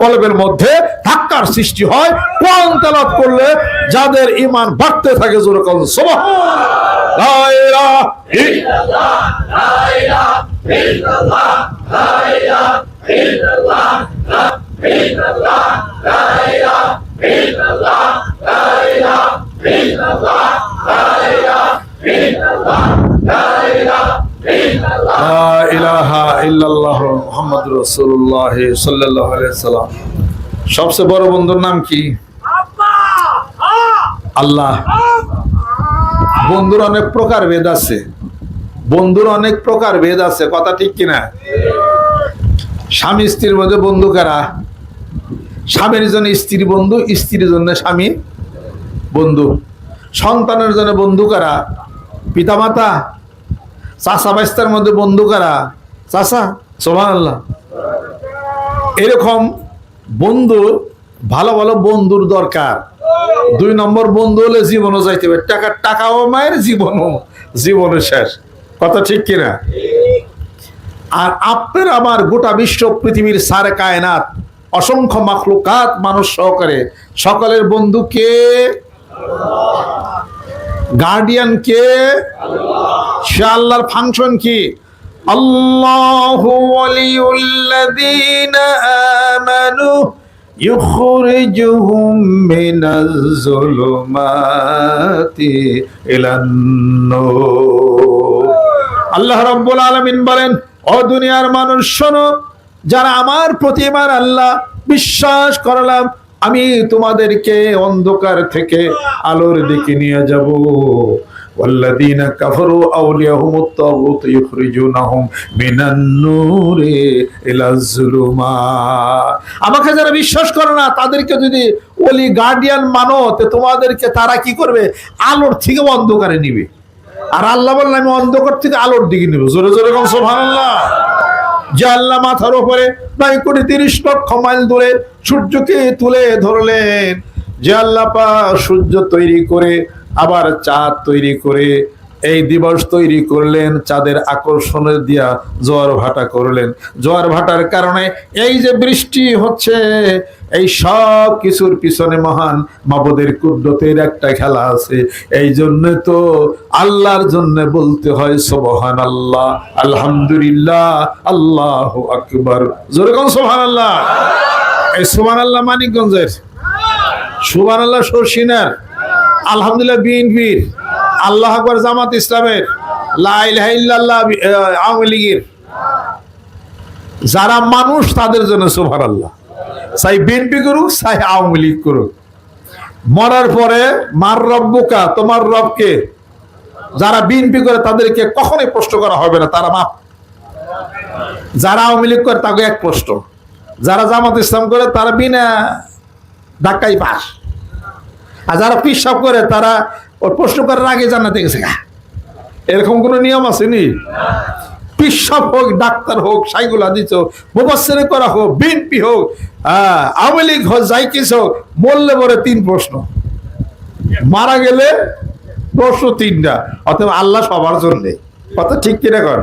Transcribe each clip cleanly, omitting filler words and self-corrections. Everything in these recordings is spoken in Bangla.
কলবের মধ্যে ধাক্কার সৃষ্টি হয়। কোরআন তেলাওয়াত করলে যাদের ঈমান বাড়তে থাকে, জোরে বলুন সুবহানাল্লাহ। লা ইলাহা ইল্লাল্লাহ, লা ইলাহা ইল্লাল্লাহ, লা ইলাহা ইল্লাল্লাহ, লা ইলাহা ইল্লাল্লাহ, লা ইলাহা ইল্লাল্লাহ, লা ইলাহা ইল্লাল্লাহ, লা ইলাহা ইল্লাল্লাহ, লা ইলাহা ইল্লাল্লাহ মুহাম্মাদুর রাসূলুল্লাহ সাল্লাল্লাহু আলাইহি ওয়াসাল্লাম। সবচেয়ে বড় বন্ধুর নাম কি? আল্লাহ। বন্ধুর অনেক প্রকার ভেদ আছে, বন্ধুর অনেক প্রকার ভেদ আছে, কথা ঠিক কিনা? স্বামী স্ত্রীর মধ্যে বন্ধু কারা? স্বামীর জন্য স্ত্রী বন্ধু, স্ত্রীর জন্য স্বামী বন্ধু। সন্তানের জন্য বন্ধু কারা? পিতামাতা। চাচা বাইস্তার মধ্যে বন্ধু কারা? চাচা। সুবহানাল্লাহ। এরকম বন্ধু, ভালো ভালো বন্ধুর দরকার। 2 নম্বর বন্ধু হলে জীবনও যাইতে হবে, টাকাও মায়ের, জীবনও শেষ, কথা ঠিক কিনা? আর আপনার আমার গোটা বিশ্ব পৃথিবীর সারে কায়নাত, অসংখ্য মাখলুকাত মানুষ সহকারে সকলের বন্ধু কে? গার্ডিয়ান কে? সে আল্লাহর ফাংশন কি? আল্লাহু ওয়ালিউল্লাযীনা আমানু ইখরিজুহুম মিনাজ যুলুমাতি ইলান নূর। আল্লাহ রাব্বুল আলামিন বলেন, ও দুনিয়ার মানুষ শোনো, যারা আমার প্রতি ঈমান আল্লাহ বিশ্বাস করলাম, আমি তোমাদেরকে অন্ধকার থেকে আলোর দিকে নিয়ে যাব। ওয়াল্লাযীনা কাফারু আউলিয়াহুমুত তাগুত ইখরিজুনাহুম মিনান নূরি ইলাজ যুলুমাত। আমাকে যারা বিশ্বাস করে না তাদেরকে যদি ওলি গার্ডিয়ান মানো, তো তোমাদেরকে তারা কি করবে? আলোর থেকে অন্ধকারে নিবে। আর আল্লাহ বললেন, আমি অন্ধকার থেকে আলোর দিকে নিব। জোরে জোরে বলুন সুবহানাল্লাহ। যে আল্লাহ মাথার উপরে 9,30 লক্ষ মাইল দূরে সূর্যকে তুলে ধরলেন, যে আল্লাহ পাক সূর্য তৈরি করে আবার চাঁদ তৈরি করে এই দিবস তৈরি করলেন, চাঁদের আকর্ষণে দিয়া জোয়ার ভাটা করলেন। জোয়ার ভাটার কারণে এই যে বৃষ্টি হচ্ছে, এই সব কিছুর পিছনে মহান মাবুদের কুদরতের একটা খেলা আছে। এই জন্য তো আল্লাহর জন্য বলতে হয় সুবহানাল্লাহ, আলহামদুলিল্লাহ, আল্লাহু আকবার। জোরে কোন সুবহানাল্লাহ। এই সুবহানাল্লাহ মানিকগঞ্জের, সুবহানাল্লাহ শর্ষিনার, আলহামদুলিল্লাহ বিএনপির, আল্লাহু আকবার জামাত ইসলামের, লা ইলাহা ইল্লাল্লাহ আওয়ামী লীগের। যারা মানুষ তাদের জন্য সুবহানাল্লাহ। চাই বিএনপি করুক, চাই আওয়ামী লীগ করুক, মরার পরে মার রব্বুকা, তোমার রবকে। যারা বিএনপি করে তাদেরকে কখনোই প্রশ্ন করা হবে না, তারা মাপ। যারা আওয়ামী লীগ করে তাকে এক প্রশ্ন, যারা জামাত ইসলাম করে তারা বিনা ধাক্কাই পাস। আর যারা পিসাব করে তারা ওর প্রশ্ন করার আগে জান্নাতে গেছে। এরকম কোন নিয়ম আছে নি? পিসাব হোক, ডাক্তার হোক, সাইগুল হাদিস হোক, মুফাসসির করা হোক, বিএনপি হোক, আওয়ামী লীগ হোক, যাই কিছু হোক, মরলে পরে 3 প্রশ্ন, মারা গেলে প্রশ্ন 3টা। অথবা আল্লাহ সবার জন্য, কথা ঠিক কিনা কর?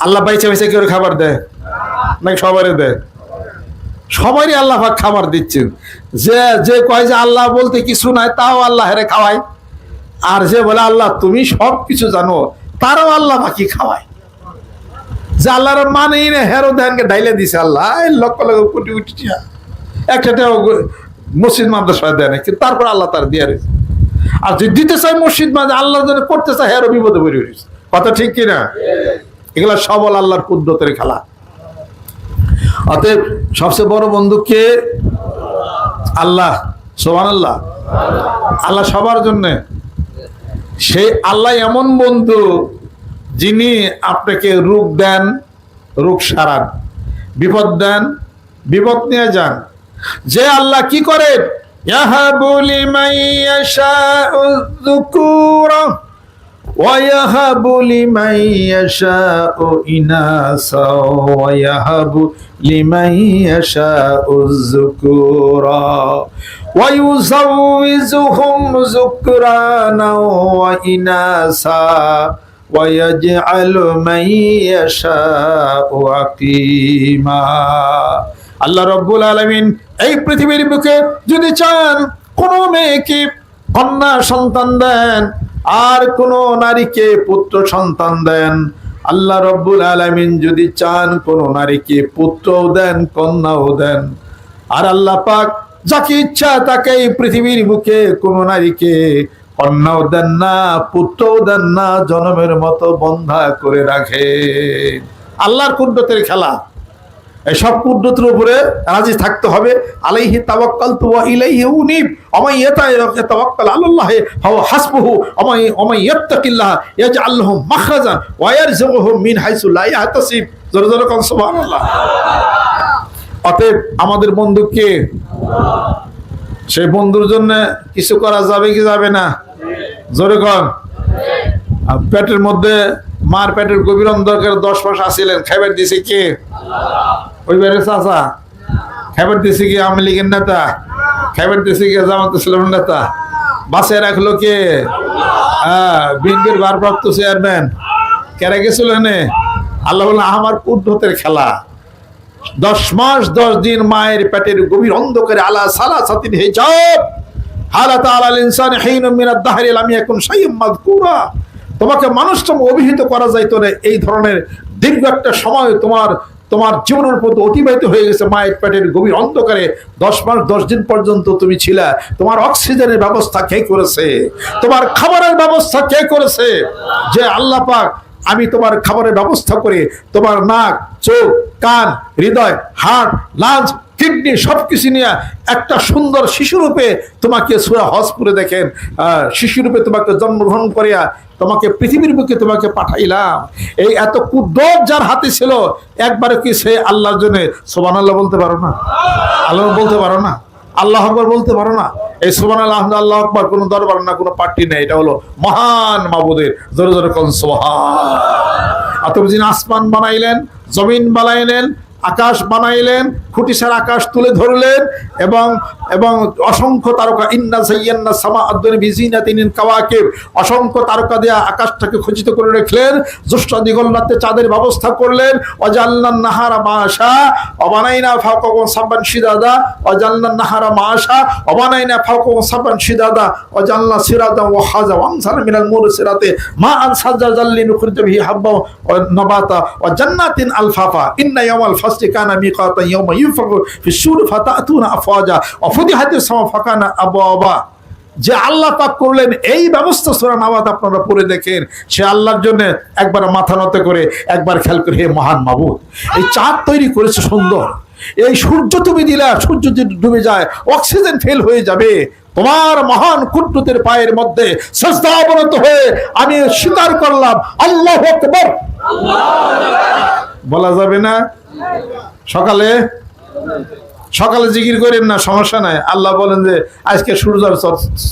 আল্লাহ বাইচা বাইচা কেউ খাবার দেয় নাকি সবারই দেয়? সবারই আল্লাহ পাক খাবার দিচ্ছেন। যে কয় যে আল্লাহ বলতে কিছু নাই, তাও আল্লাহ হেরে খাওয়ায়। আর যে বলে আল্লাহ তুমি সব কিছু জানো, তারাও আল্লাহ বাকি খাওয়ায়। যে আল্লাহর মানেই না, হেরো ধ্যানকে ঢাইলে দিছে আল্লাহ লক্ষ লক্ষ কোটি কোটি টাকা, একটা মসজিদ মাদ্রাসায় দেয় না, কিন্তু তারপর আল্লাহ তার দিয়ে রয়েছে। আর যে দিতে চায় মসজিদ মাদ্রাসা, আল্লাহ যেন করতে চায়, হেরো বিপদে পড়ে রয়েছে, কথা ঠিক কিনা? এগুলা সবল আল্লাহর কুদরতের খেলা। অতএব সবচেয়ে বড় বন্ধু কে? আল্লাহ। সুবহানাল্লাহ। আল্লাহ সবার জন্য। সেই আল্লাহ এমন বন্ধু যিনি আপনাকে রোগ দেন, রোগ সারান, বিপদ দেন, বিপদ নিয়ে যান। যে আল্লাহ কি করেন? ইয়াহাবু লিমান ইয়াশাউ যুকুরা ওয়া ইয়াহাবু লিমান ইয়াশাউ ইনাসা ওয়া ইয়াহাবু লিমান ইয়াশাউ যুকুরা ওয়া ইউযাউযুহুম যুকরানা ওয়া ইনাসা ওয়া ইয়াজআলু মান ইয়াশাউ আকিমা। আল্লাহ রাব্বুল আলামিন এই পৃথিবীর বুকে যদি চান কোন মেয়েকে কন্যা সন্তান দেন আর কোন নারীকে পুত্র সন্তান দেন, আল্লাহ রাব্বুল আলামিন যদি চান কোন নারীকে পুত্রও দেন কন্যাও দেন, আর আল্লাহ পাক যাকে ইচ্ছা তাকে এই পৃথিবীর বুকে কোন নারীকে কন্যাও দেন না পুত্রও দেন না, জনমের মতো বন্ধা করে রাখে। আল্লাহর কুদরতের খেলা। এসব কুদরতের উপরে রাজি থাকতে হবে। আলাইহি তাওয়াক্কালতু ওয়া ইলাইহি উনীব, ওয়া মান ইয়াতাওয়াক্কাল আলাল্লাহি ফাহুয়া হাসবুহু, ওয়া মান ইয়াত্তাকিল্লাহ ইয়াজআল লাহু মাখরাজা ওয়া ইয়ারযুকুহু মিন হাইসু লা ইয়াহতাসিব। জোরে জোরে কোন সুবহানাল্লাহ। অতএব আমাদের বন্ধুকে, সেই বন্ধুর জন্য কিছু করা যাবে কি যাবে না? জোরে কোন। পেটের মধ্যে মার পেটের গভীর অন্ধকারে 10 মাস আসিলেন, খাইবার দিছে কে? ওই বাড়ির চাচা। খাইবার দিছে কি আওয়ামী লীগের নেতা? খাইবার দিছে কি জামাত ইসলামের নেতা? বাসে রাখলো কে? বিএনপির ভারপ্রাপ্ত চেয়ারম্যান। কেরা গেছিল এনে? আল্লাহ বললেন আমার কুদরতের খেলা। 10 মাস 10 দিন মায়ের পেটের গভীর অন্ধকারে আলা সালাসাতিন হিজাব হালাত আলাল ইনসানি হিনুম মিনাদ দাহরি লাম ইয়াকুন শাইউম মাযকুরা। তোমাকে মানুষটা অভিহিত করা যাইতো না, এই ধরনের দীর্ঘ একটা সময় তোমার জীবনের উপর অতিবাহিত হয়ে গেছে মায়ের পেটের গভীর অন্ধকারে। 10 মাস 10 দিন পর্যন্ত তুমি ছিলে। তোমার অক্সিজেনের ব্যবস্থা কে করেছে? তোমার খাবারের ব্যবস্থা কে করেছে? যে আল্লাহ পাক আমি তোমার খাবারের ব্যবস্থা করে তোমার নাক, চোখ, কান, হৃদয়, হার্ট, লাঞ্চ, কিডনি সবকিছু নিয়ে একটা সুন্দর শিশুরূপে তোমাকে সূরা হজ করে দেখেন, শিশুরূপে তোমাকে জন্মগ্রহণ করিয়া তোমাকে পৃথিবীর বুকে তোমাকে পাঠাইলাম। এই এত কুদরত যার হাতে ছিল, একবারে কি সে আল্লাহর জন্য সুবহানাল্লাহ বলতে পারো না? আল্লাহ বলতে পারো না? আল্লাহ আকবার বলতে পারো না? এই সুবহানাল্লাহ আল্লাহু আকবার কোনো দরবার না, কোনো পার্টি নেই, এটা হলো মহান মাবুদের। জোরে জোরে কোন সুবহান। আতর যিনি আসমান বানাইলেন, জমিন বানাইলেন, আকাশ বানাইলেন, খুঁটিসার আকাশ তুলে ধরলেন এবং অসংখ্য তারকা, ইন্না যায়্যানা সামা আদ-দুনিয়া বিজিনাতিন কাওয়াকিব, অসংখ্য তারকা দিয়ে আকাশটাকে খচিত করে রাখলেন। জ্যৈষ্ঠ দিগল রাতে চাঁদের ব্যবস্থা করলেন। ওয়াজালনান নাহারা মাশা ওয়াবানাইনা ফাওকাকুম সাববান শিদাদা ওয়াজালনান নাহারা মাশা ওয়াবানাইনা ফাওকাকুম সাববান শিদাদা ওয়াজালনা সিরাজা ওয়া হাজা ওয়ামসালা মিনাল মুরসিলাতি মা আন সাজ্জাজাল লিনুখরিজা বিহি হাব্বা ওয়া নাবাতা ওয়া জান্নাতিন আলফাফা ইন্না ইয়াওমাল ফাসলি কানা মিকাতান ইয়াওমা ইউফাকু ফিস-সূরি ফাতাতুনা আফওয়াজা ওয়া ফুতিহাতিস সামা ফাকানা আবওয়াবা। যে আল্লাহ পাক করলেন এই ব্যবস্থা, সূরা নাবাত আপনারা পড়ে দেখেন। সে আল্লাহর জন্য একবার মাথা নত করে একবার খেয়াল করে, হে মহান মাবুদ, এই চাঁদ তৈরি করেছে সুন্দর, এই সূর্য তুমি দিলা, সূর্য যদি ডুবে যায় অক্সিজেন ফেল হয়ে যাবে। তোমার মহান কুদরতের পায়ের মধ্যে সিজদা অবনত হয়ে আমি স্বীকার করলাম আল্লাহু আকবার। বলা যাবে না? সকালে জিকির করেন না, সমস্যা নাই। আল্লাহ বলেন যে আজকে সূর্যের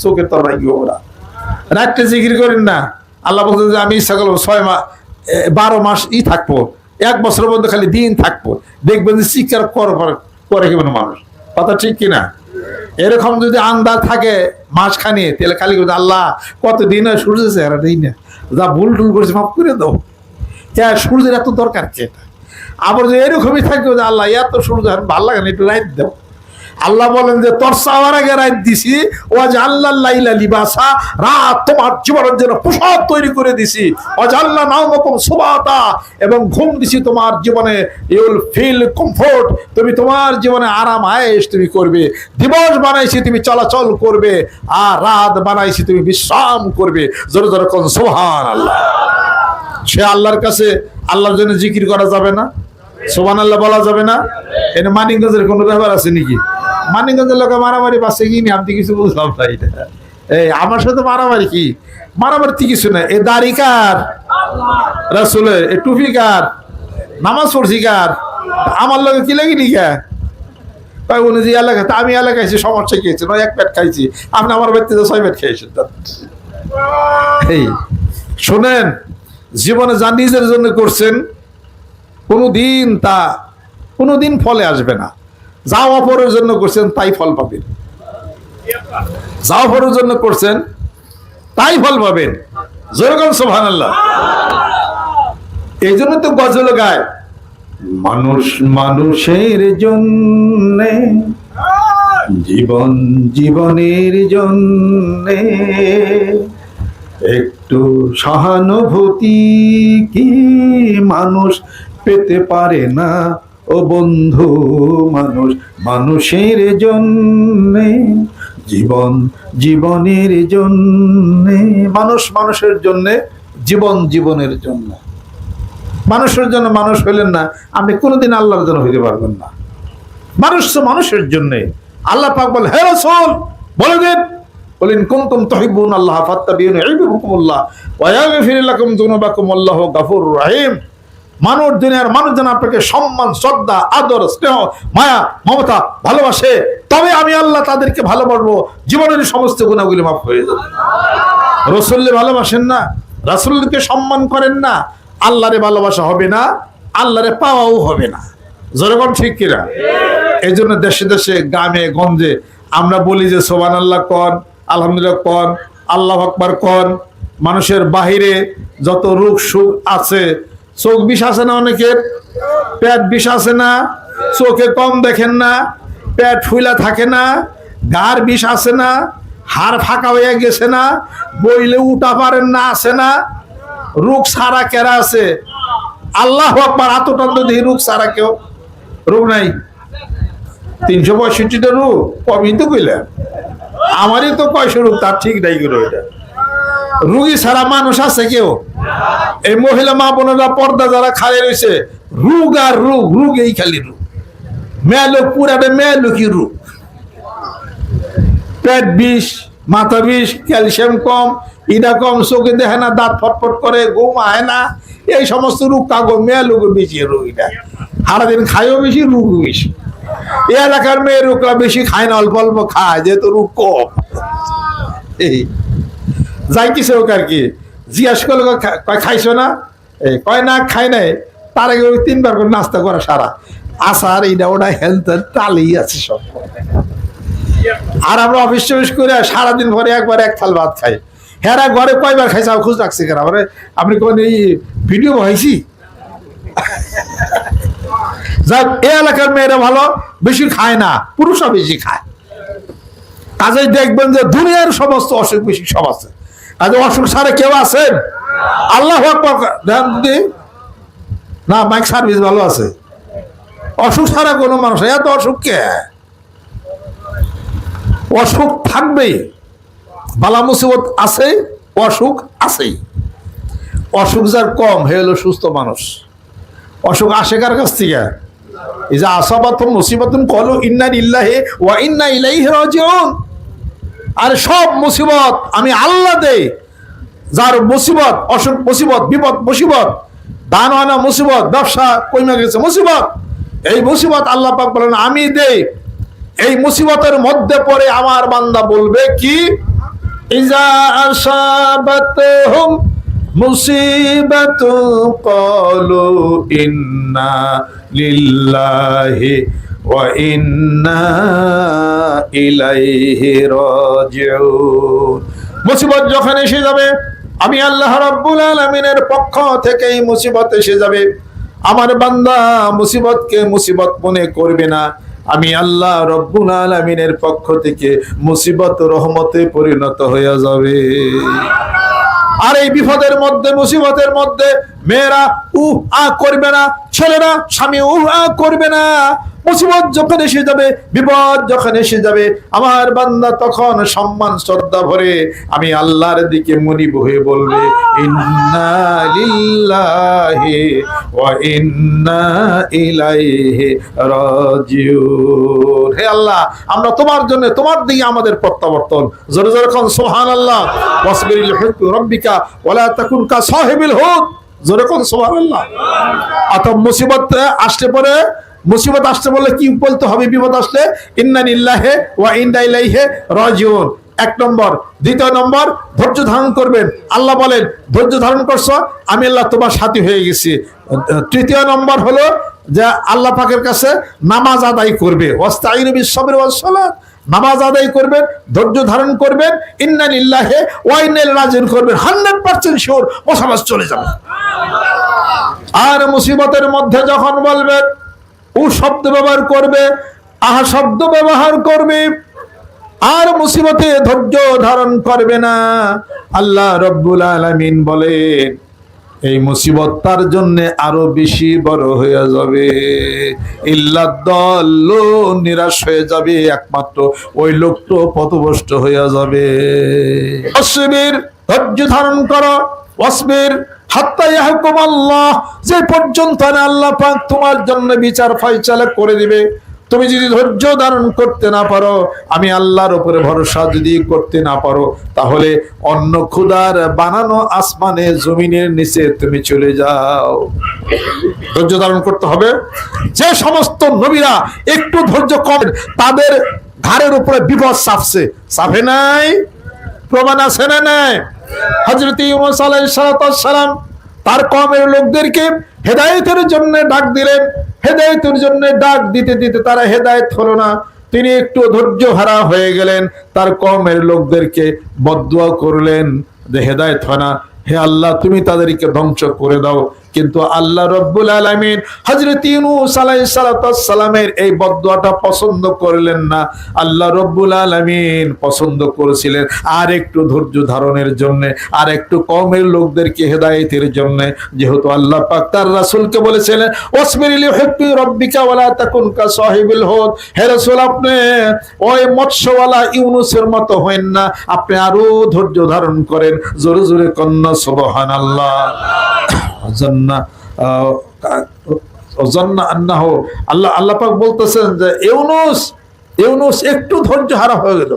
চোখের তর রাখবো ওরা। রাত্রে জিকির করেন না, আল্লাহ বলছেন যে আমি ইচ্ছা করবো 12 মাস থাকবো, 1 বছরের মধ্যে খালি দিন থাকবো, দেখবেন যে চিৎকার করে কেমন মানুষ। কথা ঠিক কিনা? এরকম যদি আন্দাজ থাকে মাসখানি, তাহলে খালি আল্লাহ কতদিন হয় সূর্য চেহারা দিই না, যা ভুল টুল করেছে মাফ করে দাও। সূর্যের এত দরকার কি? আবার যে এরকমই থাকবে যে আল্লাহ এত সূর্য ভালো লাগে না, একটু রাইত দাও। আল্লাহ বলেন যে তোর চাওয়ার আগে রাইত দিছি, ও যে আল্লাহ লাইলা লিবাসা, রাত তোমার জীবনের জন্য পোশাক তৈরি করে দিছি। ও যে আল্লাহ নাওমাকুম সুবাতা, এবং ঘুম দিছি তোমার জীবনে, ইউল ফিল কমফোর্ট, তুমি তোমার জীবনে আরাম আয়েশ তুমি করবে। দিবস বানাইছি তুমি চলাচল করবে, আর রাত বানাইছি তুমি বিশ্রাম করবে। জোরে জোরে কোন সুবহানাল্লাহ। সে আল্লাহর কাছে আল্লাহর জন্য জিকির করা যাবে না? সুবহানাল্লাহ বলা যাবে না? এটা মানিকগঞ্জের কোনো ব্যাপার আছে নাকি? মানিকগঞ্জের লোক মারামারি পাচ্ছে কি নি, আপনি কিছু বুঝলাম না। এটা এই আমার সাথে মারামারি কি? মারামারি তো কিছু না। এ দাড়ি কার? রাসূলের। এ টুপি কার? নামাজ পড়ছি কার? আমার লোকে কি লাগি নিকা? তাই বলে যে এলাকা, আমি এলাকা খাইছি, সমস্যা খেয়েছি না, 1 প্যাট খাইছি, আপনি আমার বাড়িতে 6 প্যাট খেয়েছেন। এই শোনেন, জীবনে যা নিজের জন্য করছেন কোনোদিন ফলে আসবে না। যা অপরের জন্য করছেন তাই ফল পাবেন। যা অপরের জন্য করছেন তাই ফল পাবেন। জোরে বলুন সুবহানাল্লাহ। এই জন্য তো গজল গায়, মানুষ মানুষের জন্যে, জীবন জীবনের জন্যে একটু সহানুভূতি কি মানুষ পেতে পারে না ও বন্ধু? মানুষ মানুষের জন্যে, জীবন জীবনের জন্যে। মানুষ মানুষের জন্যে, জীবন জীবনের জন্য। মানুষের জন্য মানুষ হইলেন না, আপনি কোনোদিন আল্লাহর জন্য হইতে পারবেন না। মানুষ তো মানুষের জন্যে। আল্লাহ পাক বলে, হে রাসূল বলে দেন, বলেন কুনতুম তুহিব্বুন আল্লাহ ফাত্তাবিউনি ইউহিব্বুকুমুল্লাহ ওয়া ইয়াগফির লাকুম যুনুবাকুম আল্লাহু গফুরুর রহিম। মানুষ দুনিয়ার মানুষ যেন আপনাকে সম্মান, শ্রদ্ধা, আদর, স্নেহ, মায়া, মমতা, ভালোবাসে, তবে আমি আল্লাহ তাদেরকে ভালোবাসবো, জীবনের সমস্ত গুনাহগুলি মাফ হয়ে যাবে। রাসূলকে ভালোবাসেন না, রাসূলকে সম্মান করেন না, আল্লাহরে ভালোবাসা হবে না, আল্লাহরে পাওয়াও হবে না। যেরকম ঠিক কিনা? এই জন্য দেশে দেশে, গ্রামে গঞ্জে আমরা বলি যে সুবহানাল্লাহ কন, আলহামদুলিল্লাহ কন, আল্লাহু আকবার কন। মানুষের বাহিরে যত রোগ সুখ আছে, চোখ বিষ আছে না, অনেকের পেট বিষ আছে না, চোখে কম দেখেন না, পেট ফুলা থাকে না, গার বিষ আছে না, হাড় ফাঁকা হয়ে গেছে না, বইলে উঠা পারেন না, আছে না? রোগ সারা কেরা আছে? আল্লাহু আকবার, আতটান্ত দিয়ে রোগ সারা কেউ রোগ নাই। 365টা রোগ কমই তো কইলেন, আমারই তো 500 রোগ, তার ঠিক নাই গেল। এটা রুগী ছাড়া মানুষ আছে কেউ? এই মহিলা মা বোনেরা পর্দা যারা খালি রয়েছে, রোগ আর রোগ, রোগ এই খালি রোগ, মেয়ে পুরাটা মেয়ে কি রোগ, পেট বিষ, মাথা বিষ, ক্যালসিয়াম কম, ইডা কম, চোখে দেখে না, দাঁত ফটফট করে, ঘুম আয় না, এই সমস্ত রোগ কাগো মেয়ে লোক বেশি রোগ। এটা সারাদিন খায়ও বেশি, রোগ বেশি। এই এলাকার মেয়ে রোগরা বেশি খায় না, অল্প অল্প খায়, যেহেতু রোগ কম। এই যাই কিছু হোক আর কি, জিজ্ঞাসা করলে খাইছো না, কয় না খাই নাই, তার আগে 3 বার করে নাস্তা করা সারা আসার এইটা ওটা হেলথ টালেই আছে সব। আর আমরা অফিস টফিস করে সারাদিন পরে একবার 1 থাল ভাত খাই। হেরা ঘরে কয়বার খাইছে খোঁজ রাখছি কেন? আপনি কোন এই ভিডিও বহাইছি? যাক, এই এলাকার মেয়েরা ভালো, বেশি খায় না, পুরুষরা বেশি খায়। কাজেই দেখবেন যে দুনিয়ার সমস্ত অসুখ বেশি সব আছে। আজ অসুখ ছাড়া কেউ আছেন? আল্লাহু আকবার দেন দিদি না, মাইক সার্ভিস ভালো আছে। অসুখ ছাড়া কোনো মানুষ, এত অসুখ কে? অসুখ থাকবেই, বালা মুসিবত আছে, অসুখ আছেই। অসুখ যার কম হয়ে হলো সুস্থ মানুষ। অসুখ আসে কার কাছ থেকে? এই যে আসাবাতুম মুসিবাতুন ক্বালু ইন্না লিল্লাহি ওয়া ইন্না ইলাইহি রাজিউন। আর সব মুসিবত আমি আল্লাহ দেই। যার মুসিবত, অসুখ মুসিবত, বিপদ মুসিবত, দান আনা মুসিবত, ব্যবসা কইমা গেছে মুসিবত, এই মুসিবত আল্লাহ পাক বলেন আমি দেই। এই মুসিবতের মধ্যে পড়ে আমার বান্দা বলবে কি? ইজা আসাবাতুহুম মুসিবাতু ক্বালু ইন্না লিল্লাহি ওয়া ইন্না ইলাইহি রাজিউন। মুসিবত যখন এসে যাবে, আমি আল্লাহ রাব্বুল আলামিনের পক্ষ থেকে এই মুসিবত এসে যাবে। আমার বান্দা মুসিবতকে মুসিবত মনে করবে না, আমি আল্লাহ রাব্বুল আলামিনের পক্ষ থেকে মুসিবত রহমতে পরিণত হয়ে যাবে। আর এই বিপদের মধ্যে, মুসিবতের মধ্যে মেয়েরা আ করবে না, ছেলেরা স্বামী আ করবে না। মুসিবত যখন এসে যাবে, বিপদ যখন এসে যাবে, আমার বান্দা তখন সম্মান শ্রদ্ধা ভরে আমি আল্লাহর দিকে মনিব হয়ে বলবে ইন্না লিল্লাহি ওয়া ইন্না ইলাইহি রাজিউন। হে আল্লাহ, আমরা তোমার জন্য, তোমার দিকে আমাদের প্রত্যাবর্তন। জোরে জোরে কোন সুবহানাল্লাহ। ওয়াসবিরিল হুকমি রাব্বিকা ওয়ালা তাকুন কা সাহিবিল হুদ। জোরে কোন সুবহানাল্লাহ। অত মুসিবত আসতে পরে, মুসিবত আসতে বলে কি বলতে হবে? বিপদ আসলে ইন্না লিল্লাহি ওয়া ইন্না ইলাইহি রাজিউন, 1 নম্বর। 2 নম্বর, ধৈর্য ধারণ করবেন। আল্লাহ বলেন ধৈর্য ধারণ করছো, আমি আল্লাহ তোমার সাথী হয়ে গেছি। 3 নম্বর হলো যে আল্লাহ পাকের কাছে নামাজ আদায় করবে। ওয়াস্তাইনু বিস-সাবরি ওয়াস-সালাত, নামাজ আদায় করবেন, ধৈর্য ধারণ করবেন, ইন্না লিল্লাহি ওয়া ইন্না ইলাইহি রাজিউন করবেন। 100% শিওর মুসিবত চলে যাবে। আর মুসিবতের মধ্যে যখন বলবে, ও শব্দ ব্যবহার করবে, আহা শব্দ ব্যবহার করবে, আর মুসিবতে ধৈর্য ধারণ করবে না। আল্লাহ রব্বুল আলামিন বলেন এই মুসিবত তার জন্য আরো বেশি বড় হয়ে যাবে। ইল্লাদ্দাল্লু, নিরাশ হয়ে যাবে, একমাত্র ওই লোকটা পথভ্রষ্ট হয়ে যাবে। অসবির, ধৈর্য ধারণ করো, ওয়াসবির হাত্তা ইয়াহকুম আল্লাহ, যে পর্যন্ত আল্লাহ পাক তোমার জন্য বিচার ফয়সালা করে দিবে। তুমি যদি ধৈর্য ধারণ করতে না পারো, আমি আল্লাহর উপরে ভরসা যদি করতে না পারো, তাহলে অন্য খোদার বানানো আসমানে জমিনের নিচে তুমি চলে যাও। ধৈর্য ধারণ করতে হবে। যে সমস্ত নবীরা একটু ধৈর্য কম, তাদের ঘাড়ের উপরে বিপদ চাপছে, চাপে নাই? প্রমাণ আছে না নাই? হযরত ইউনূস আলাইহিস সালাম তার কওমের লোকদেরকে হেদায়েতের জন্য ডাক দিলেন। হেদায়েতের জন্য ডাক দিতে দিতে তারা হেদায়েত হলো না। তিনি একটু ধৈর্য হারা হয়ে গেলেন, তার কওমের লোকদেরকে বদদুয়া করলেন যে হেদায়েত হয় না, হে আল্লাহ তুমি তাদেরকে ধ্বংস করে দাও। কিন্তু আল্লাহ রব্বুল আলামিন হযরত ইউনূস আলাইহিস সালামের এই বদদুয়াটা পছন্দ করলেন না। আল্লাহ রব্বুল আলামিন পছন্দ করেছিলেন আর একটু ধৈর্য ধারণের জন্য, আর একটু কওমের লোকদেরকে হেদায়েতের জন্য। যেহেতু আল্লাহ পাক তার রাসূলকে বলেছিলেন ওয়াসবির লিহুকমি রাব্বিকা ওয়ালা তাকুন কা সাহিবিল হুদ, হে রাসূল আপনি ওই মৎস্যওয়ালা ইউনূসের মতো হবেন না, আপনি আরো ধৈর্য ধারণ করেন। জোরে জোরে কন্না সুবহানাল্লাহ। আল্লাহ পাক বলতেছেন যে ইউনূস একটু ধৈর্য হারা হয়ে গেল।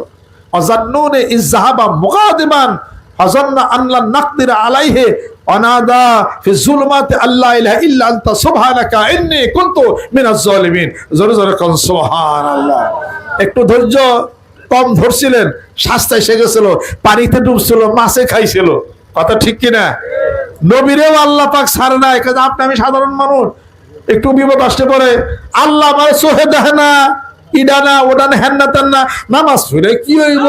অজান্নুনে ইযহাবা মুগাদিমান হাজান্না আল্লাহ নাকদির আলাইহি অনাদা ফি যুলমাতি আল্লা ইলাহা ইল্লা আনতা সুবহানাকা ইন্নী কুনতু মিনাজ জালিমিন। জোরে জোরে কোন সুবহানাল্লাহ। একটু ধৈর্য কম ধরছিলেন, শাস্তা এসে গেছিল, পানিতে ডুবছিল, মাছে খাইছিল। কথা ঠিক কিনা? নবীরেও আল্লাহ পাক ছাড়ে নাই। আপনি আমি সাধারণ মানুষ, একটু বিপদ আসতে পারে, আল্লাহ আমার চোখে দেখে না, ইডা না ওটা না, হ্যান না তেন না, নামাজ পড়ে কি হইব,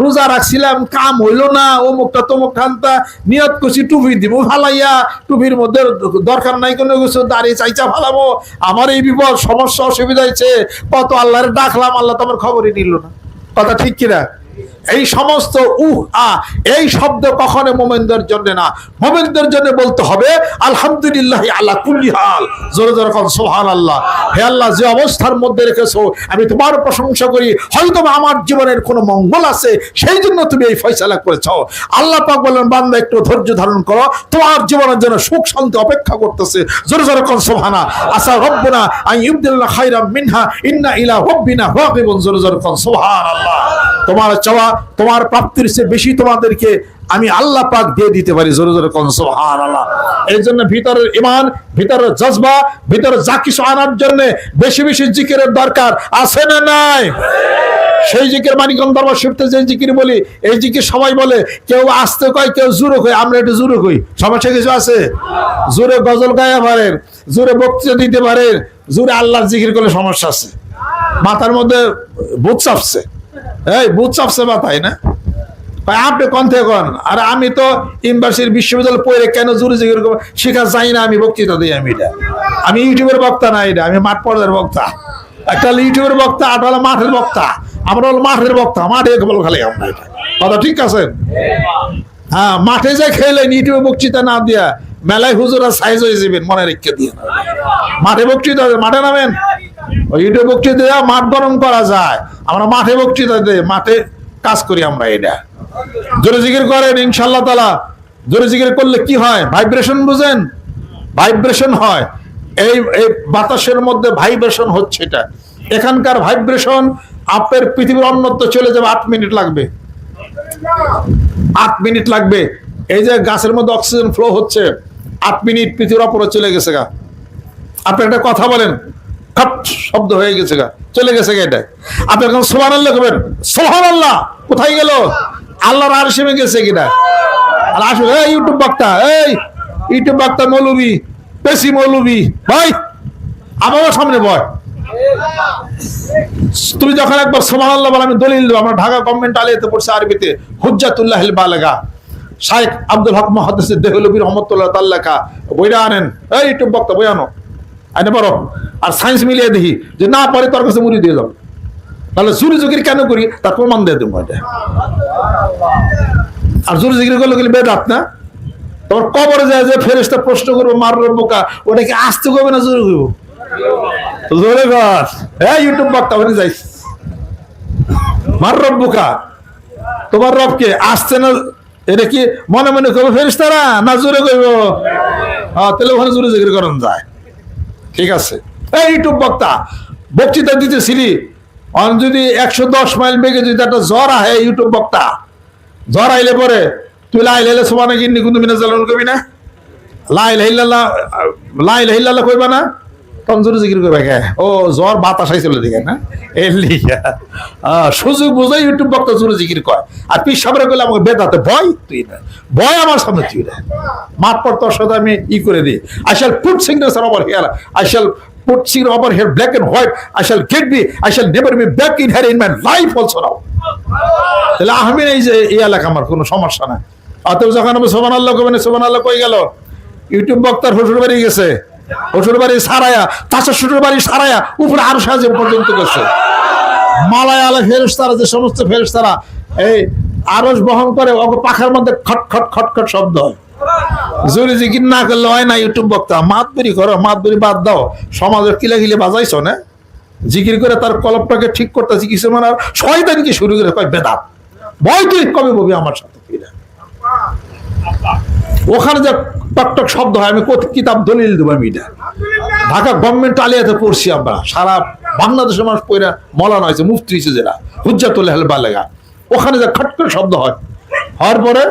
রোজা রাখছিলাম কাম হইলো না, অমুকটা তমুক খানটা নিয়ত করছি টুপি দিব ফালাইয়া, টুপির মধ্যে দরকার নাই কোনো কিছু, দাঁড়িয়ে চাইচা ফালাবো, আমার এই বিপদ সমস্যা অসুবিধা হয়েছে, কত আল্লাহরে ডাকলাম, আল্লাহ তো আমার খবরই নিল না। কথা ঠিক কিনা? এই সমস্ত এই শব্দ কখনো মুমিনদের জন্য না। মুমিনদের জন্য বলতে হবে আলহামদুলিল্লাহি আলা কুল্লি হাল। জোরে জোরে কোন সুবহানাল্লাহ। হে আল্লাহ, যে অবস্থার মধ্যে রেখেছো আমি তোমার প্রশংসা করি। হয়তো আমার জীবনের কোনো মঙ্গল আছে, সেই জন্য তুমি এই ফয়সালা করেছো। আল্লাহ পাক বলেন বান্দা একটু ধৈর্য ধারণ করো, তোমার জীবনের জন্য সুখ শান্তি অপেক্ষা করতেছে। জোরে জোরে কোন সুবহানা। আসা রব্বুনা আন ইউবদিলনা খায়রাম মিনহা ইন্না ইলা রাব্বিনা রাগিবুন। জোরে জোরে কোন সুবহানাল্লাহ। তোমার চাওয়া, তোমার প্রাপ্তির চেয়ে বেশি তোমাদেরকে আমি আল্লাহ পাক দিয়ে দিতে পারি। জোরে জোরে কোন সুবহানাল্লাহ। এই জন্য ভিতরের ঈমান, ভিতরের জজবা, ভিতরে যা কিছু আনার জন্য বেশি বেশি জিকিরের দরকার আছে না নাই? সেই জিকির মানিকগঞ্জ দরবার শরীফে যে জিকির বলি, এই জিকির সবাই বলে, কেউ আস্তে কয়, কেউ জোরে কয়, আমরা একটু জোরে কই। সমস্যা কিছু আছে? জোরে গজল গাইতে পারেন, জোরে বক্তৃতা দিতে পারেন, জোরে আল্লাহর জিকির করলে সমস্যা আছে। মাথার মধ্যে ভূত চাপছে, এই ভূত চাপছে মাথায় না, আপনি কোন থেকে কোন? আর আমি তো ইউনিভার্সিটি বিশ্ববিদ্যালয় পড়ে কেন জোরে জিকির করবো শিখা যাই না, আমি বক্তৃতা দিই। আমি ইউটিউবের বক্তা না, এটা আমি মাঠ পর্যায়ের বক্তা। একটা ইউটিউবের বক্তা, আর হলো মাঠের বক্তা। আমরা হলো মাঠের বক্তা, মাঠে বল খালি আমরা। এটা কথা ঠিক আছে? হ্যাঁ, মাঠে যে খেলেন ইউটিউবে বক্তৃতা না দিয়া মেলায় হুজুরা সাইজ হয়ে যাবেন, মনে রেখে দিয়ে। মাঠে বক্তৃতা, মাঠে নামেন, ইউটিউবে বক্তৃতা দেওয়া মাঠ গরম করা যায়। আমরা মাঠে বক্তৃতা দিয়ে মাঠে কাজ করি আমরা। এটা জোরে জিকির করেন ইনশাআল্লাহ তাআলা। জোরে জিকির করলে কি হয়? ভাইব্রেশন বুঝেন? ভাইব্রেশন হয়। এই বাতাসের মধ্যে ভাইব্রেশন হচ্ছে। এটা এখানকার ভাইব্রেশন আপনার পৃথিবীর অন্যত্র চলে যাবে 8 মিনিট লাগবে। 8 মিনিট লাগবে। এই যে গাছের মধ্যে অক্সিজেন ফ্লো হচ্ছে, 8 মিনিট পৃথিবীর অপরে চলে গেছে গা। আপনি একটা কথা বলেন, শব্দ হয়ে গেছে গা, চলে গেছে গা। এটা আপনি এখন সুবহানাল্লাহ করবেন, সুবহানাল্লাহ কোথায় গেল? আল্লাহর আরশে গেছে কিনা? আর আসলে এই ইউটিউব বক্তা, এই ইউটিউব বক্তা মৌলবি, পেশি মৌলবি ভাই, আমার সামনে বয়। তুমি যখন একবার সুবহানাল্লাহ বল, আমি দলিল দেব। আমরা ঢাকা গভর্নমেন্ট আলিয়াতে পড়ছি আরবিতে, হুজ্জাতুল্লাহিল বালিগা, শাইখ আব্দুল হক মুহাদ্দিস দেহলভী রহমাতুল্লাহ তাআলা লেখা বইটা আনেন, এই ইউটিউব বক্তা বই আনো, আইনে পারো। আর সায়েন্স মিলিয়ে দেখি যে না পারে তোর কাছে মুড়ি দিয়ে যাবো, তাহলে জুরি জিকির কেন করি তার প্রমাণ দিয়ে দেবো এটা। আর জুরি জিকির করলে গেলে বেদাত না? তোমার কবরে যায় যে ফেরেশতা প্রশ্ন করবো মার রব্বুকা, ওটা কি আসতে করবে না জোরে করবো? জোরে কর, হ্যাঁ ইউটিউব বক্তা বলে যাইস মার রব্বুকা, তোমার রবকে আসছে না, এটা কি মনে মনে করবো ফেরেশতারা না জোরে করবো? হ্যাঁ, তাহলে ওখানে জোরে জিকির করানো যায়। ঠিক আছে, এই ইউটিউব বক্তা বক্তৃতা দিতেছিলি, যদি 110 মাইল বেগে যদি একটা জ্বর আহে, ইউটিউব বক্তা জ্বর আইলে পরে তুই লা ইলাহা ইল্লাল্লাহ সুবহানাকা ইন্নী কুনতু মিনাজ জালিমিন কবি না? লা ইলাহা ইল্লাল্লাহ কইবা না? তখন জোরে জিকির করবে কে? ও জ্বর বাতাস আইছিল দিকে না, এর লিগা সুযোগ বুঝে ইউটিউব বক্তা জোরে জিকির কয়। আর পীর সাহেবরা কইলে আমাকে বেদাতে ভয়, তুই না ভয় আমার সামনে, তুই না মাঠ পর তোর সাথে আমি ই করে দিই। I shall put signature over here, I shall put signature over here black and white, I shall get me, I shall never be back in here in my life also now। তাহলে আমি এই যে এই এলাকা আমার কোনো সমস্যা না। অতএব যখন আমি সুবহানাল্লাহ কইবেন, সুবহানাল্লাহ কই গেল? ইউটিউব বক্তার শ্বশুর বাড়ি গেছে, শ্বশুর বাড়ি সারায়া, তার শ্বশুর বাড়ি সারায়া উপরে আরো সাজে পর্যন্ত গেছে। মালায়ালা ফেরেশতারা, যে সমস্ত ফেরেশতারা এই আরশ বহন করে, ওকে পাখার মধ্যে খট খট খট খট শব্দ হয়। জোরে জিকির না করলে হয় না। ইউটিউব বক্তা মাতবরি করো, মাতবরি বাদ দাও, সমাজের কিলাকিলি বাজাইছো না, জিকির করে তার কলপটাকে ঠিক করতেছি কিছু মানে শয়তানকে শুরু করে কয় বেদাত। ভয় তুই কবে বলবি আমার সাথে? ওখানে যে টকটক শব্দ হয়, আমি কত কিতাব দলিল দেবো আমি। এটা ঢাকা গভর্নমেন্ট আলিয়াতে পড়ছি আমরা, সারা বাংলাদেশের মানুষ পড়া মলানা হয়েছে, মুফতি হয়েছে, যেটা হুজ্জাতুল বালেগা। ওখানে যে খট করে শব্দ হয়, হওয়ার পরে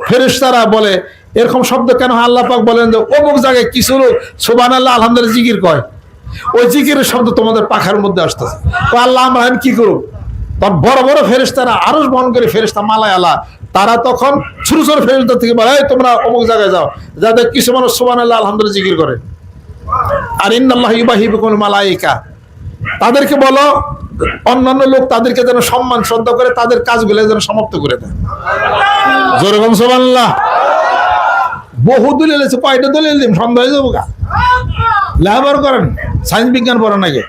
ফেরেশতারা বলে এরকম শব্দ কেন? আল্লাহ পাক বলেন যে অমুক জায়গায় কিছু লোক সুবহানাল্লাহ আলহামদুলিল্লাহ জিকির কয়, ওই জিকিরের শব্দ তোমাদের পাখার মধ্যে আসতেছে। তো আল্লাহ আমরা কি করব? তখন বড় বড় ফেরেশতারা, আরশ বহন করে ফেরেশতা মালায়ালা, তারা তখন ছোট ছোট ফেরেশতা থেকে বলে এই তোমরা অমুক জায়গায় যাও, যাদের কিছু মানুষ সুবহানাল্লাহ আলহামদুলিল্লাহ জিকির করে। আর ইন্নাল্লাহা ইউবাহিবুকুল মালায়েকা, তাদেরকে বলো অন্যান্য লোক তাদেরকে যেন সম্মান শ্রদ্ধা করে, তাদের কাজগুলো যেন সমাপ্ত করে দেয়। জোরে বলুন সুবহানাল্লাহ। বহু দলিল আছে, কয়টা দলিল দিন সন্দেহ হয়ে যাবো গা। লেবার করেন, সায়েন্স বিজ্ঞান পড়েন আগে।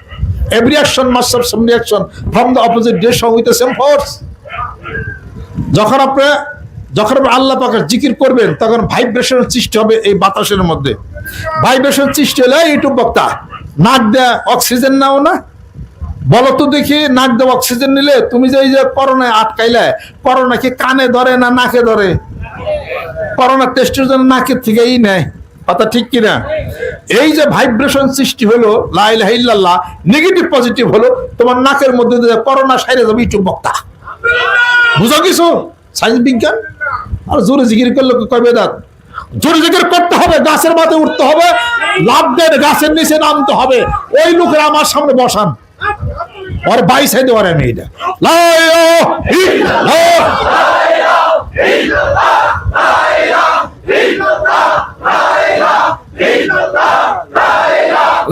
Every action must have some reaction from the opposite direction with the same force। যখন আপনি আল্লাহ পাকের জিকির করবেন, তখন ভাইব্রেশন সৃষ্টি হবে এই বাতাসের মধ্যে। ভাইব্রেশন সৃষ্টি হলে ইউটিউব বক্তা নাক দেয়া অক্সিজেন নাও না, বলো তো দেখি, নাক দেওয়া অক্সিজেন নিলে তুমি যে এই যে করোনায় আটকাইলে, করোনা কি কানে ধরে না নাকে ধরে? করোনা টেস্টের জন্য নাকের থেকেই নেয়, কথা ঠিক কিনা? এই যে ভাইব্রেশন সৃষ্টি হলো, লা ইলাহা ইল্লাল্লাহ নেগেটিভ পজিটিভ হলো, তোমার নাকের মধ্যে দিয়ে করোনা সাইরে যাবে ইউটিউব বক্তা। বুঝো কিছু সায়েন্স বিজ্ঞান? আর জোরে জিকির করলে কয় বেদাত। জোরে জিকির করতে হবে, গাছের মাথায় উঠতে হবে, লাভ দেন গাছের নিচে নামতে হবে। ওই লোকের আমার সামনে বসান, ওর বাই সাইডে ওর আমি এটা লা ইলাহা ইল্লাল্লাহ,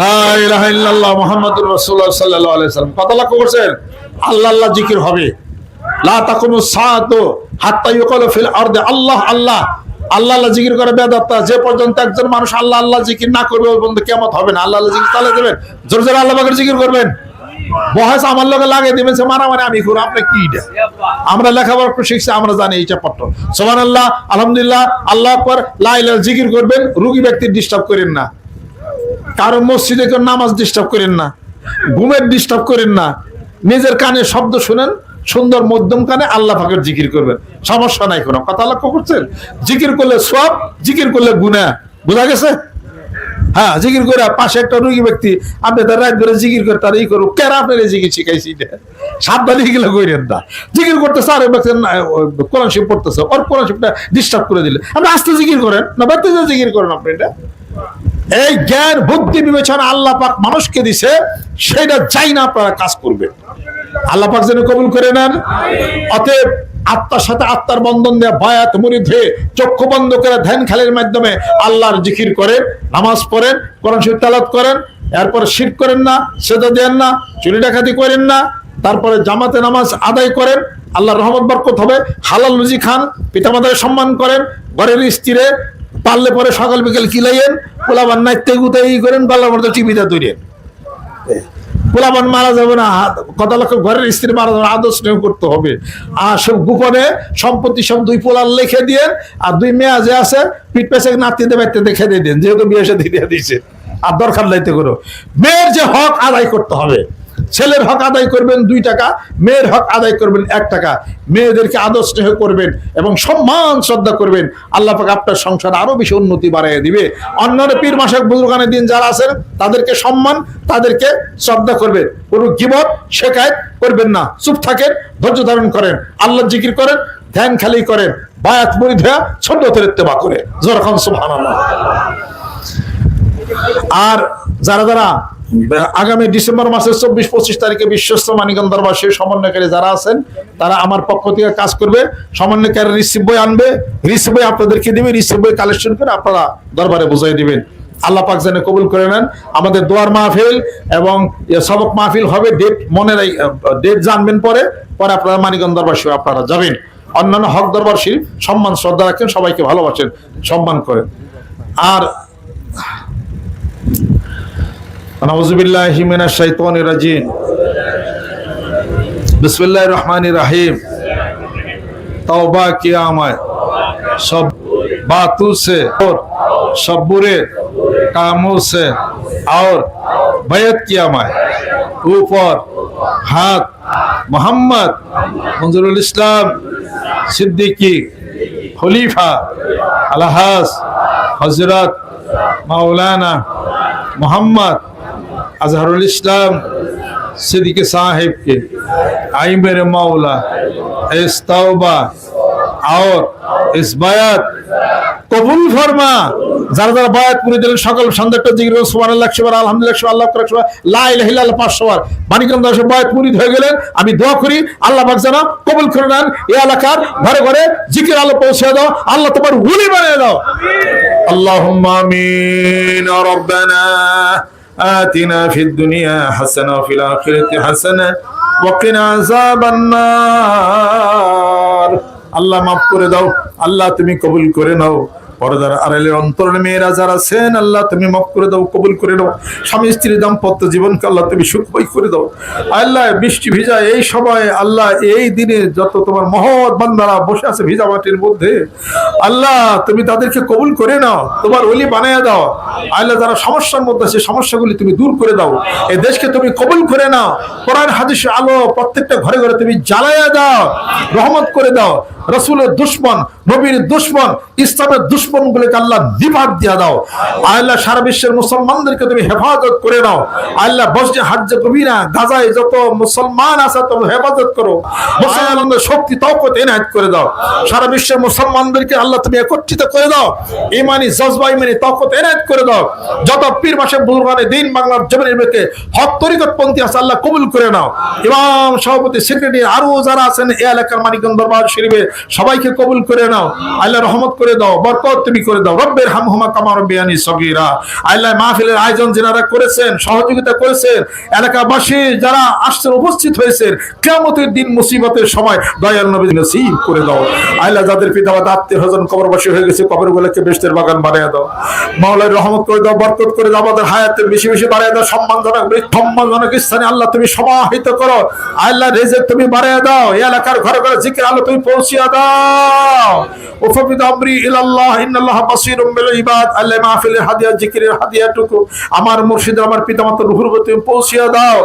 লা ইলাহা ইল্লাল্লাহ মুহাম্মাদুর রাসূলুল্লাহ সাল্লাল্লাহু আলাইহি ওয়াসাল্লাম। কত লক্ষ্য করছেন? আল্লাহ আল্লাহ জিকির হবে। লা তাকুমুস সাআতু হাত্তা ইউকালু ফিল আরদি আল্লাহ আল্লাহ। আল্লাহ আল্লাহ জিকির করে বেদাত। যে পর্যন্ত একজন মানুষ আল্লাহ আল্লাহ জিকির না করবে, ওই পর্যন্ত কিয়ামত হবে না। আল্লাহ আল্লাহ জিকির চালিয়ে দেবেন, জোরে জোরে আল্লাহ পাকের জিকির করবেন। বহাস আমার লগে লাগিয়ে দিবেন, সে মারামারি আমি করব, আপনি কি? আমরা লেখাপড়া শিখছি, আমরা জানি এইটা পড়তো। সুবহানাল্লাহ আলহামদুলিল্লাহ আল্লাহু আকবার লা ইলাহা জিকির করবেন। রোগী ব্যক্তির ডিস্টার্ব করেন না, কারো মসজিদে কেউ নামাজ ডিস্টার্ব করেন না, ঘুমের ডিস্টার্ব করেন না। নিজের কানে শব্দ শুনেন, সুন্দর মধ্যম কানে আল্লাহ পাকের জিকির করবেন, সমস্যা নাই কোনো। কথা লক্ষ্য করছেন? জিকির করলে সওয়াব, জিকির করলে গুনাহ। বুঝা গেছে? হ্যাঁ, জিকির করে পাশে একটা রোগী ব্যক্তি, আপনি তার রাত ধরে জিকির করে তার ই করুক, কেন আপনার জিকির শিখাইছি? সাবধানে এগুলো করেন না। জিকির করতেছে আর কোরআন শরীফ পড়তেছে, ওর কোরআন শরীফটা ডিস্টার্ব করে দিলে আপনি আস্তে জিকির করেন না, বাড়তে জিকির করেন আপনি। এটা এই জ্ঞান বুদ্ধি বিবেচনা আল্লাহ পাক মানুষকে দিছে, সেটা চাই না আপনারা কাজ করবেন। আল্লাহ পাক যেন কবুল করে নেন। অতএব আত্মার সাথে আত্মার বন্ধন দেয়া, বায়াত মুরিদ হয়ে চক্ষু বন্ধ করে ধ্যান খেলের মাধ্যমে আল্লাহর জিকির করেন, নামাজ পড়েন, কোরআন শরীফ তেলাওয়াত করেন, এরপরে শিরক করেন না, সেজদা দেন না, চুরি ডাকাতি করেন না, তারপরে জামাতে নামাজ আদায় করেন, আল্লাহর রহমত বরকত হবে। হালাল রুজি খান, পিতামাতাকে সম্মান করেন, ঘরের স্ত্রীরে পারলে পরে সকাল বিকেল কিলাইয়েন, পোলাবান নাইতে গুতে ই করেন, পাল্লার মধ্যে টিভিটা তৈরি। পোলাবান মারা যাবে না, কত লক্ষ ঘরের স্ত্রী মারা যাবে, আদর স্নেহ করতে হবে। আর সব গোপনে সম্পত্তি সব 2 পোলার লিখে দিয়ে, আর 2 মেয়া যে আছে পিঠ পেছে নাতিতে বাইতে দেখে দিয়ে দেন, যেহেতু বিয়ে সাথে দিয়ে দিয়েছে। আর দরকার লাইতে করো, মেয়ের যে হক আদায় করতে হবে, ছেলের হক আদায় করবেন 2 টাকা, মেয়ের হক আদায় করবেন 1 টাকা। মেয়েদেরকে আদর স্নেহ করবেন এবং সম্মান শ্রদ্ধা করবেন, আল্লাহ পাক আপনার সংসার আরো বেশি উন্নতি বাড়াইয়া দিবে। অন্যান্য পীর মাসিক বুজুর্গানের দিন যারা আছেন তাদেরকে সম্মান, তাদেরকে শ্রদ্ধা করবেন। কোনো গীবত শিকায়েত করবেন না, চুপ থাকেন, ধৈর্য ধারণ করেন, আল্লাহর জিকির করেন, ধ্যান খালি করেন, বায়াত মুরিদ হয়ে সুন্নতের ইত্তেবা করে যখন সুবহানাল্লাহ। আর যারা যারা আগামী ডিসেম্বর মাসের 24-25 তারিখে বিশ্বস্ত মানিকগঞ্জ দরবারের সমন্বয়কারী যারা আছেন তারা আমার পক্ষ থেকে কাজ করবে। সমন্বয়কারী রিসিভ বই আনবে, রিসিভ বই আপনাদেরকে দিবে, রিসিভ বই কালেকশন করে আপনারা দরবারে বুঝাই দিবেন। আল্লাহ পাক যেন কবুল করে নেন। আমাদের দোয়ার মাহফিল এবং সবক মাহফিল হবে, ডেট মনে ডেট জানবেন পরে আপনারা মানিকগঞ্জ দরবার শরীফ আপনারা যাবেন। অন্যান্য হক দরবার শরীফ সম্মান শ্রদ্ধা রাখেন, সবাইকে ভালোবাসেন, সম্মান করেন। আর আউযুবিল্লাহি মিনাশ শাইতানির রাজিম, বিসমিল্লাহির রহমানির রহিম। तौबा किया मैं सब बातों से और सब बुरे कामों से और बैत किया मैं ऊपर हाथ मोहम्मद मंजूरुल इस्लाम सिद्दीकी खलीफा अलहाज हजरत मौलाना मोहम्मद अजहरुल इस्लाम सिद्दीकी साहिब के आई मेरे मौला इस तौबा और इस बायात কবুল ফরমা। যারা যারা বায়াত পুরে দিলেন সকল সন্ধ্যাটা জিকির করুন সুবহানাল্লাহ 100 বার, আলহামদুলিল্লাহ 100 বার, আল্লাহু আকবার 100 বার, লা ইলাহা ইল্লাল্লাহ 500 বার। মানিকগঞ্জ দরবারে বায়াত মুরিদ হয়ে গেলেন, আমি দোয়া করি আল্লাহ পাক যেন কবুল করে নেন। এই এলাকার ঘরে ঘরে জিকির আলো পৌঁছে দাও, আল্লাহ তোমার ওলি বানিয়ে দাও। আল্লাহুম্মা আমিন। রব্বানা آتنا في الدنيا حسنة وفي الآخرة حسنة وقنا عذاب النار। আল্লাহ মাফ করে দাও, আল্লাহ তুমি কবুল করে নাও। পর্দার আড়ালের অন্তরের মেয়েরা যারা আছেন আল্লাহ তুমি মাফ করে দাও, কবুল করে দাও। স্বামী স্ত্রী দাম্পত্য জীবনকে আল্লাহ তুমি সুখময় করে দাও। আল্লাহ বৃষ্টি ভিজা এই সময়, আল্লাহ এই দিনে যত তোমার মহৎ বান্দারা বসে আছে ভিজা মাটির মধ্যে, আল্লাহ তুমি তাদেরকে কবুল করে নাও, তোমার ওলি বানায়া দাও। আল্লাহ যারা সমস্যার মধ্যে আছে সমস্যাগুলি তুমি দূর করে দাও। এই দেশকে তুমি কবুল করে নাও। কোরআন হাদিসের আলো প্রত্যেকটা ঘরে ঘরে তুমি জ্বালায়া দাও, রহমত করে দাও। রাসূলের দুশমন, নবীর দুশমন, ইসলামের দুশমন গুলোকে আল্লাহ নিপাত দিয়ে দাও। আল্লাহ সারা বিশ্বের মুসলমানদেরকে তুমি হেফাজত করে নাও। আল্লাহ বসরে হাজ্জে কবিরা গাজায় যত মুসলমান আছে তুমি হেফাজত করো, মুসলমানদের শক্তি তাওকত এনায়েত করে দাও। সারা বিশ্বের মুসলমানদেরকে আল্লাহ তুমি একত্রিত করে দাও, ঈমানি জজবা ঈমানি তাওকত এনায়েত করে দাও। যত পীর মাসে বুজুর্গানে দিন বাংলার জমিনের বুকে হক তরিকত পন্থী আছে আল্লাহ কবুল করে নাও। ইমাম সভাপতি সেক্রেটারি আরো যারা আছেন এই এলাকার মানিকগঞ্জ দরবার শরীফে সবাইকে কবুল করে নাও। আল্লাহ রহমত করে দাও, বরকত তুমি করে দাও। রব্বির হামহুমা কামা রাব্বিয়ানি সগীরা। আল্লাহ মাহফিলের আয়োজন যারা করেছেন, সহযোগিতা করেছেন, এলাকাবাসী যারা আসছেন উপস্থিত হয়েছেন, কিয়ামতের দিন মুসিবতের সময় দয়াল নবী নসিব করে দাও। আল্লাহ যাদের পিতামাতা আত্মীয় স্বজন কবরবাসী হয়ে গেছে কবরগুলোকে বেহেশতের বাগান বানিয়ে দাও। মাওলার রহমত করে দাও, বরকত করে দাও, আমাদের হায়াতে বেশি বেশি বাড়িয়ে দাও। সম্মানজনক স্থানে আল্লাহ তুমি সমাহিত করো। আল্লাহ রিজিক তুমি বাড়িয়ে দাও। এই এলাকার ঘরে ঘরে জিকির আলো তুমি পৌঁছিয়ে দাও। উফবিদ আমরি ইলাল্লাহ ইন্নাল্লাহ বাসীরুম বিল ইবাদ। আল্লাহ মাহফিলের হাদিয়া জিকিরের হাদিয়াটুকু আমার মুর্শিদ আমার পিতামাতার রূহের উপর তুমি পৌঁছিয়ে দাও।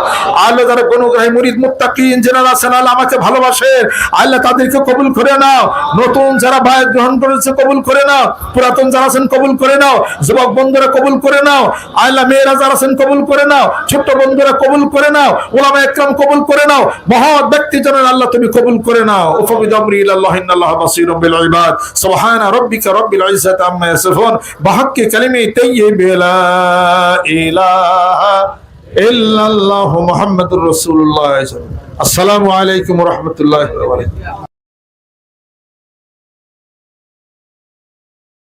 আল্লাহ যারা গুণগ্রাহী মুরিদ মুত্তাকিন যারা আছেন আল্লাহ আমাকে ভালোবাসেন, আল্লাহ তাদেরকে কবুল করে নাও। নতুন যারা বায়াত গ্রহণ করেছে কবুল করে নাও, পুরাতন যারা আছেন কবুল করে নাও, যুবক বন্ধুরা কবুল করে নাও। আল্লাহ মেয়েরা যারা আছেন কবুল করে নাও, ছোট্ট বন্ধুরা কবুল করে নাও, উলামা একরাম কবুল করে নাও, মহৎ ব্যক্তি জনের আল্লাহ তুমি কবুল করে নাও। উফবিদ আমরি ইলাল্লাহ ইন্নাল্লাহ বাসীরুম বিল ইবাদ। সুবহানা রাব্বিকা রাব্বিল ইজ্জাতি আম্মা ইয়াসিফুন বিহাক্কি কালিমি তাইয়্যিবি লা ইলাহা ইল্লাল্লাহু মুহাম্মাদুর রাসূলুল্লাহ। আসসালামু আলাইকুম ওয়া রাহমাতুল্লাহি ওয়া বারাকাতুহু।